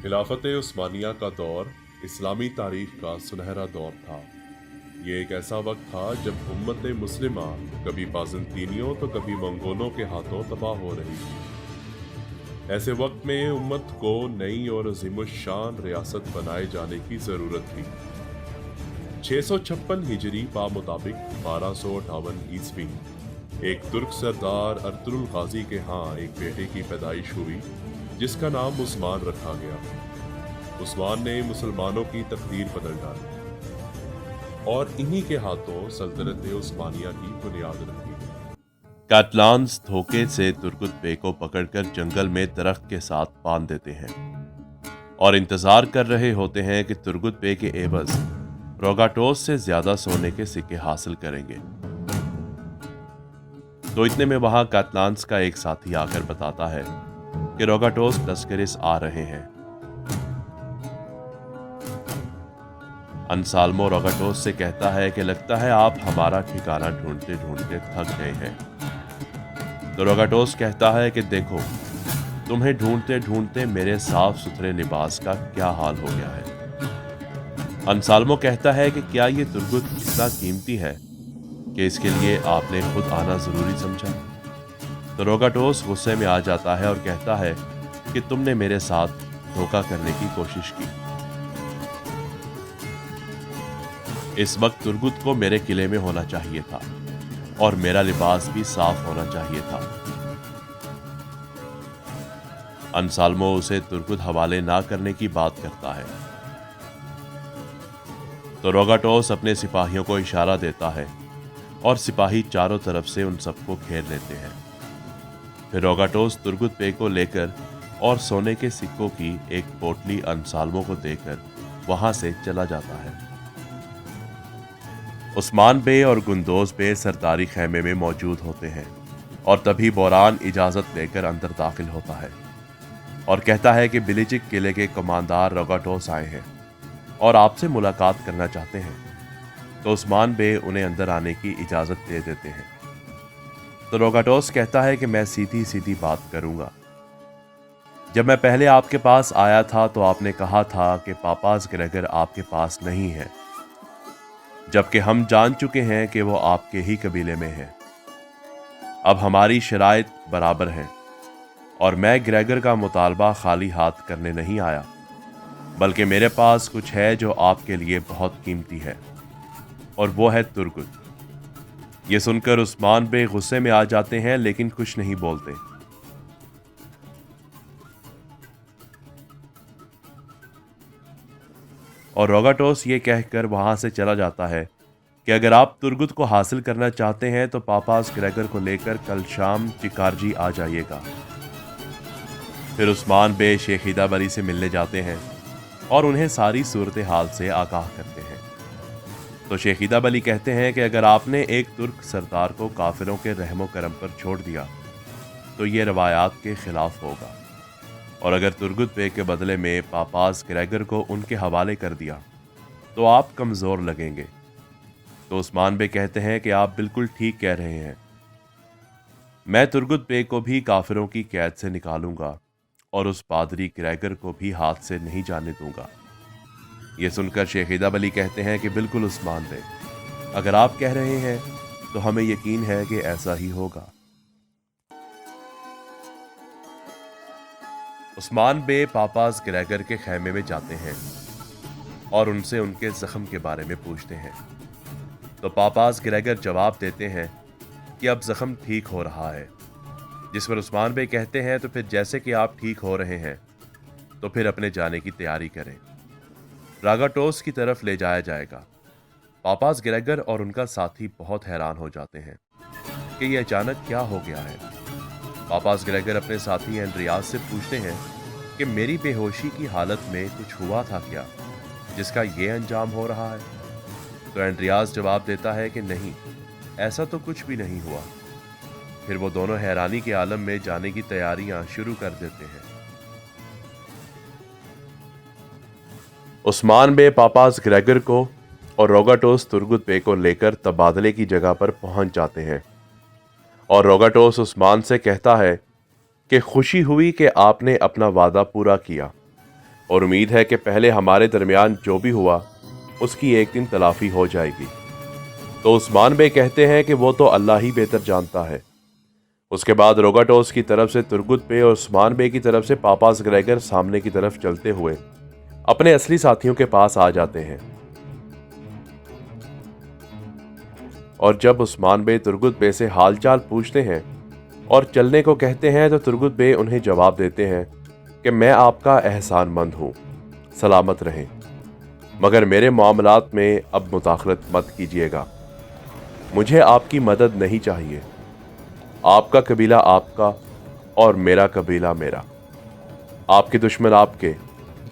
खिलाफत उस्मानिया का दौर इस्लामी तारीख का सुनहरा दौर था। ये एक ऐसा वक्त था जब उम्मत मुस्लिमा कभी बाज़ंतीनियों तो कभी मंगोलों के हाथों तबाह हो रही थी। ऐसे वक्त में उम्मत को नई और अज़ीमुश्शान रियासत बनाए जाने की ज़रूरत थी। 656 हिजरी बा मुताबिक 1258 ईस्वी एक तुर्क सरदार अर्तुरुल गाजी के यहाँ एक बेटे की पैदाइश हुई जिसका नाम उस्मान रखा गया। उस्मान ने मुसलमानों की तकदीर बदल डाली और इन्हीं के हाथों सल्तनत उस्मानिया की बुनियाद रखी। कैटलान्स धोखे से तुर्गुत बे को पकड़कर जंगल में दरख्त के साथ बांध देते हैं और इंतजार कर रहे होते हैं कि तुर्गुत बे के एवज रोगाटोस से ज्यादा सोने के सिक्के हासिल करेंगे। तो इतने में वहां कैटलान्स का एक साथी आकर बताता है कि रोगाटोस तस्करिस आ रहे हैं। अंसाल्मो रोगाटोस से कहता है कि लगता है आप हमारा ठिकाना ढूंढते ढूंढते थक गए हैं। तो रोगाटोस कहता है कि देखो, तुम्हें ढूंढते ढूंढते मेरे साफ सुथरे लिबास का क्या हाल हो गया है। अंसाल्मो कहता है कि क्या ये तुर्गुत इतना कीमती है कि इसके लिए आपने खुद आना जरूरी समझा। तो रोगाटोस गुस्से में आ जाता है और कहता है कि तुमने मेरे साथ धोखा करने की कोशिश की। इस वक्त तुर्गुत को मेरे किले में होना चाहिए था और मेरा लिबास भी साफ होना चाहिए था। अंसाल्मो उसे तुर्गुत हवाले ना करने की बात करता है। तो रोगाटोस अपने सिपाहियों को इशारा देता है और सिपाही चारों तरफ से उन सबको घेर लेते हैं। फिर रोगाटोस तुर्गुत बे को लेकर और सोने के सिक्कों की एक पोटली अंसाल्मो को देकर वहां से चला जाता है। उस्मान बे और गुंदोज बे सरदारी खैमे में मौजूद होते हैं और तभी बोरान इजाजत लेकर अंदर दाखिल होता है और कहता है कि बिलिजिक किले के कमांडार रोगाटोस आए हैं और आपसे मुलाकात करना चाहते हैं। तो उस्मान बे उन्हें अंदर आने की इजाजत दे देते हैं। तो रोगाटोस कहता है कि मैं सीधी सीधी बात करूंगा। जब मैं पहले आपके पास आया था तो आपने कहा था कि पापास ग्रेगर आपके पास नहीं है, जबकि हम जान चुके हैं कि वो आपके ही कबीले में है। अब हमारी शराइत बराबर हैं और मैं ग्रेगर का मुतालबा खाली हाथ करने नहीं आया, बल्कि मेरे पास कुछ है जो आपके लिए बहुत कीमती है और वो है तुर्गुत। ये सुनकर उस्मान बे गुस्से में आ जाते हैं लेकिन कुछ नहीं बोलते। और रोगाटोस ये कहकर वहां से चला जाता है कि अगर आप तुर्गुत को हासिल करना चाहते हैं तो पापास ग्रेगर को लेकर कल शाम चिकारजी आ जाइएगा। फिर उस्मान बे शेखिदा बली से मिलने जाते हैं और उन्हें सारी सूरत हाल से आगाह करते हैं। तो शेखिदा बली कहते हैं कि अगर आपने एक तुर्क सरदार को काफिरों के रहमो करम पर छोड़ दिया तो ये रवायात के खिलाफ होगा, और अगर तुर्गुत बे के बदले में पापास ग्रेगर को उनके हवाले कर दिया तो आप कमज़ोर लगेंगे। तो उस्मान बे कहते हैं कि आप बिल्कुल ठीक कह रहे हैं, मैं तुर्गुत बे को भी काफिरों की कैद से निकालूंगा और उस पादरी ग्रेगर को भी हाथ से नहीं जाने दूंगा। ये सुनकर शेखिदा बली कहते हैं कि बिल्कुल उस्मान बे, अगर आप कह रहे हैं तो हमें यकीन है कि ऐसा ही होगा। उस्मान बे पापास ग्रेगर के खैमे में जाते हैं और उनसे उनके जख्म के बारे में पूछते हैं। तो पापास ग्रेगर जवाब देते हैं कि अब जख्म ठीक हो रहा है, जिस पर उस्मान बे कहते हैं तो फिर जैसे कि आप ठीक हो रहे हैं तो फिर अपने जाने की तैयारी करें, रागाटोस की तरफ ले जाया जाएगा। पापास ग्रेगर और उनका साथी बहुत हैरान हो जाते हैं कि यह अचानक क्या हो गया है। पापास ग्रेगर अपने साथी एंड्रियास से पूछते हैं कि मेरी बेहोशी की हालत में कुछ हुआ था क्या जिसका ये अंजाम हो रहा है। तो एंड्रियास जवाब देता है कि नहीं, ऐसा तो कुछ भी नहीं हुआ। फिर वो दोनों हैरानी के आलम में जाने की तैयारियां शुरू कर देते हैं। उस्मान बे पापास ग्रेगर को और रोगाटोस तुर्गुत बे को लेकर तबादले की जगह पर पहुंच जाते हैं और रोगाटोस उस्मान से कहता है कि खुशी हुई कि आपने अपना वादा पूरा किया, اور امید ہے کہ پہلے ہمارے درمیان جو بھی ہوا اس کی ایک دن تلافی ہو جائے گی۔ تو عثمان بے کہتے ہیں کہ وہ تو اللہ ہی بہتر جانتا ہے۔ اس کے بعد روگاٹوس کی طرف سے ترگت بے اور عثمان بے کی طرف سے پاپاس گریگر سامنے کی طرف چلتے ہوئے اپنے اصلی ساتھیوں کے پاس آ جاتے ہیں، اور جب عثمان بے ترگت بے سے حال چال پوچھتے ہیں اور چلنے کو کہتے ہیں تو ترگت بے انہیں جواب دیتے ہیں کہ میں آپ کا احسان مند ہوں، سلامت رہیں، مگر میرے معاملات میں اب مداخلت مت کیجیے گا، مجھے آپ کی مدد نہیں چاہیے، آپ کا قبیلہ آپ کا اور میرا قبیلہ میرا، آپ کے دشمن آپ کے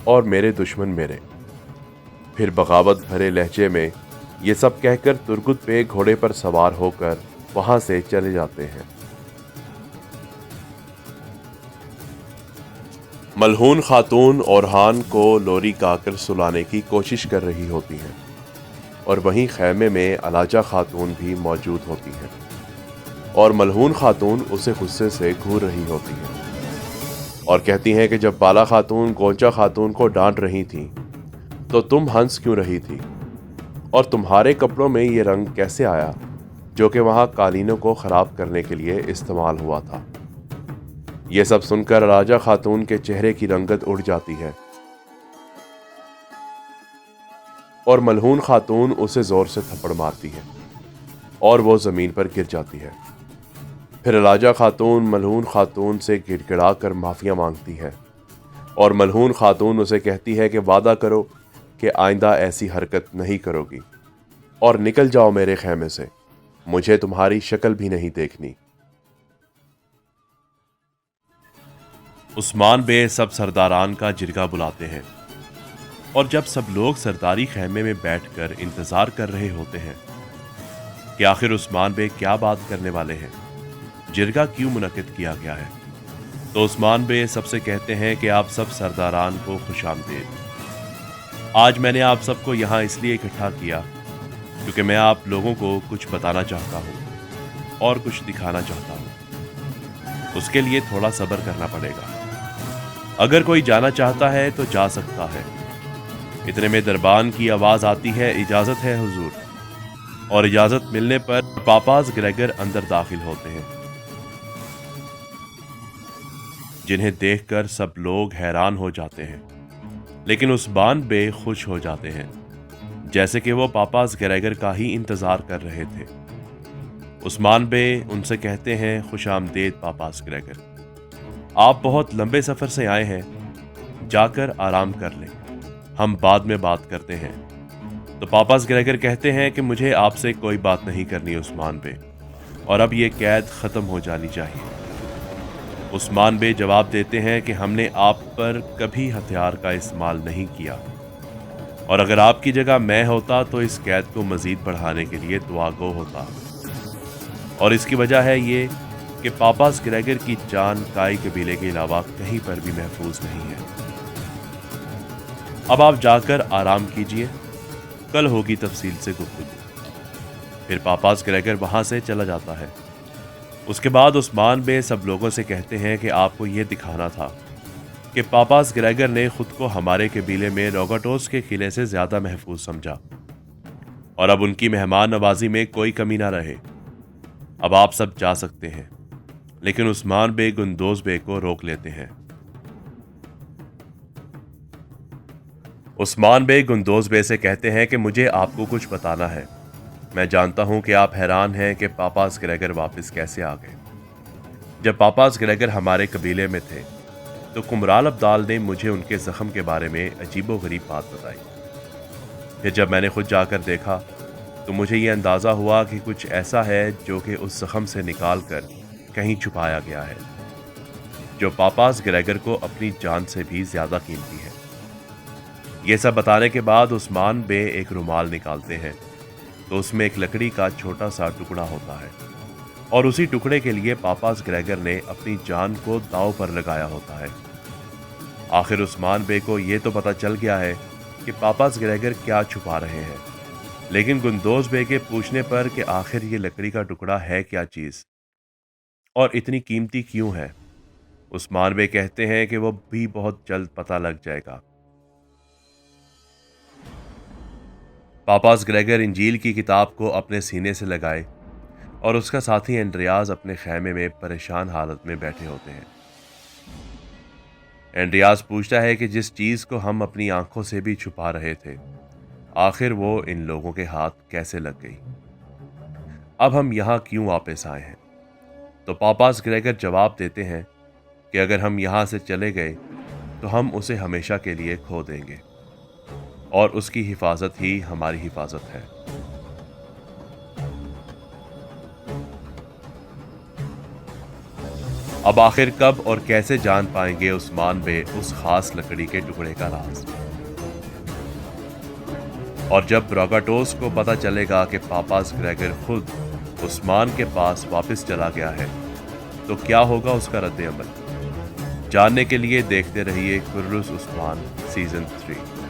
اور میرے دشمن میرے۔ پھر بغاوت بھرے لہجے میں یہ سب کہہ کر ترگت بے گھوڑے پر سوار ہو کر وہاں سے چلے جاتے ہیں۔ ملہون خاتون اورہان کو لوری گا کر سلانے کی کوشش کر رہی ہوتی ہیں، اور وہیں خیمے میں علاجہ خاتون بھی موجود ہوتی ہیں، اور ملہون خاتون اسے غصے سے گھور رہی ہوتی ہیں اور کہتی ہیں کہ جب بالا خاتون گونچا خاتون کو ڈانٹ رہی تھی تو تم ہنس کیوں رہی تھی، اور تمہارے کپڑوں میں یہ رنگ کیسے آیا جو کہ وہاں قالینوں کو خراب کرنے کے لیے استعمال ہوا تھا۔ یہ سب سن کر راجہ خاتون کے چہرے کی رنگت اڑ جاتی ہے اور ملہون خاتون اسے زور سے تھپڑ مارتی ہے اور وہ زمین پر گر جاتی ہے۔ پھر راجہ خاتون ملہون خاتون سے گڑ گڑا کر معافیا مانگتی ہے، اور ملہون خاتون اسے کہتی ہے کہ وعدہ کرو کہ آئندہ ایسی حرکت نہیں کرو گی، اور نکل جاؤ میرے خیمے سے، مجھے تمہاری شکل بھی نہیں دیکھنی۔ عثمان بے سب سرداران کا جرگہ بلاتے ہیں، اور جب سب لوگ سرداری خیمے میں بیٹھ کر انتظار کر رہے ہوتے ہیں کہ آخر عثمان بے کیا بات کرنے والے ہیں، جرگہ کیوں منعقد کیا گیا ہے، تو عثمان بے سب سے کہتے ہیں کہ آپ سب سرداران کو خوش آمدید۔ آج میں نے آپ سب کو یہاں اس لیے اکٹھا کیا کیونکہ میں آپ لوگوں کو کچھ بتانا چاہتا ہوں اور کچھ دکھانا چاہتا ہوں، اس کے لیے تھوڑا صبر کرنا پڑے گا۔ اگر کوئی جانا چاہتا ہے تو جا سکتا ہے۔ اتنے میں دربان کی آواز آتی ہے، اجازت ہے حضور، اور اجازت ملنے پر پاپاس گریگر اندر داخل ہوتے ہیں، جنہیں دیکھ کر سب لوگ حیران ہو جاتے ہیں، لیکن عثمان بے خوش ہو جاتے ہیں جیسے کہ وہ پاپاس گریگر کا ہی انتظار کر رہے تھے۔ عثمان بے ان سے کہتے ہیں، خوش آمدید پاپاس گریگر، آپ بہت لمبے سفر سے آئے ہیں، جا کر آرام کر لیں، ہم بعد میں بات کرتے ہیں۔ تو پاپاس گریگر کہتے ہیں کہ مجھے آپ سے کوئی بات نہیں کرنی عثمان بے، اور اب یہ قید ختم ہو جانی چاہیے۔ عثمان بے جواب دیتے ہیں کہ ہم نے آپ پر کبھی ہتھیار کا استعمال نہیں کیا، اور اگر آپ کی جگہ میں ہوتا تو اس قید کو مزید بڑھانے کے لیے دعا گو ہوتا، اور اس کی وجہ ہے یہ کہ پاپاس گریگر کی جان کائی قبیلے کے علاوہ کہیں پر بھی محفوظ نہیں ہے۔ اب آپ جا کر آرام کیجئے، کل ہوگی تفصیل سے گفتگو۔ پھر پاپاس گریگر وہاں سے چلا جاتا ہے۔ اس کے بعد عثمان بے سب لوگوں سے کہتے ہیں کہ آپ کو یہ دکھانا تھا کہ پاپاس گریگر نے خود کو ہمارے قبیلے میں روگاٹوس کے قلعے سے زیادہ محفوظ سمجھا، اور اب ان کی مہمان نوازی میں کوئی کمی نہ رہے۔ اب آپ سب جا سکتے ہیں، لیکن عثمان بے گندوز بے کو روک لیتے ہیں۔ عثمان بے گندوز بے سے کہتے ہیں کہ مجھے آپ کو کچھ بتانا ہے۔ میں جانتا ہوں کہ آپ حیران ہیں کہ پاپاس گریگر واپس کیسے آ گئے۔ جب پاپاس گریگر ہمارے قبیلے میں تھے تو کمرال ابدال نے مجھے ان کے زخم کے بارے میں عجیب و غریب بات بتائی۔ پھر جب میں نے خود جا کر دیکھا تو مجھے یہ اندازہ ہوا کہ کچھ ایسا ہے جو کہ اس زخم سے نکال کر کہیں چھپایا گیا ہے، جو پاپاس گریگر کو اپنی جان سے بھی زیادہ قیمتی ہے۔ یہ سب بتانے کے بعد عثمان بے ایک رومال نکالتے ہیں تو اس میں ایک لکڑی کا چھوٹا سا ٹکڑا ہوتا ہے، اور اسی ٹکڑے کے لیے پاپاس گریگر نے اپنی جان کو داؤ پر لگایا ہوتا ہے۔ آخر عثمان بے کو یہ تو پتہ چل گیا ہے کہ پاپاس گریگر کیا چھپا رہے ہیں، لیکن گندوز بے کے پوچھنے پر کہ آخر یہ لکڑی کا ٹکڑا ہے کیا چیز اور اتنی قیمتی کیوں ہے، عثمان بے کہتے ہیں کہ وہ بھی بہت جلد پتہ لگ جائے گا، पापास ग्रेगर इंजील की किताब को अपने सीने से लगाए और उसका साथी एंड्रियास अपने खैमे में परेशान हालत में बैठे होते हैं। एंड्रियास पूछता है कि जिस चीज को हम अपनी आंखों से भी छुपा रहे थे, आखिर वो इन लोगों के हाथ कैसे लग गई? अब हम यहाँ क्यों वापस आए हैं? तो पापास ग्रेगर जवाब देते हैं कि अगर हम यहाँ से चले गए तो हम उसे हमेशा के लिए खो देंगे और उसकी हिफाजत ही हमारी हिफाजत है। अब आखिर कब और कैसे जान पाएंगे उस्मान बे उस खास लकड़ी के टुकड़े का राज? और जब ब्रागाटोस को पता चलेगा कि पापास ग्रेगर खुद उस्मान के पास वापस चला गया है, तो क्या होगा उसका रद्द अमल? जानने के लिए देखते रहिए कुर्रुस उस्मान सीजन 3।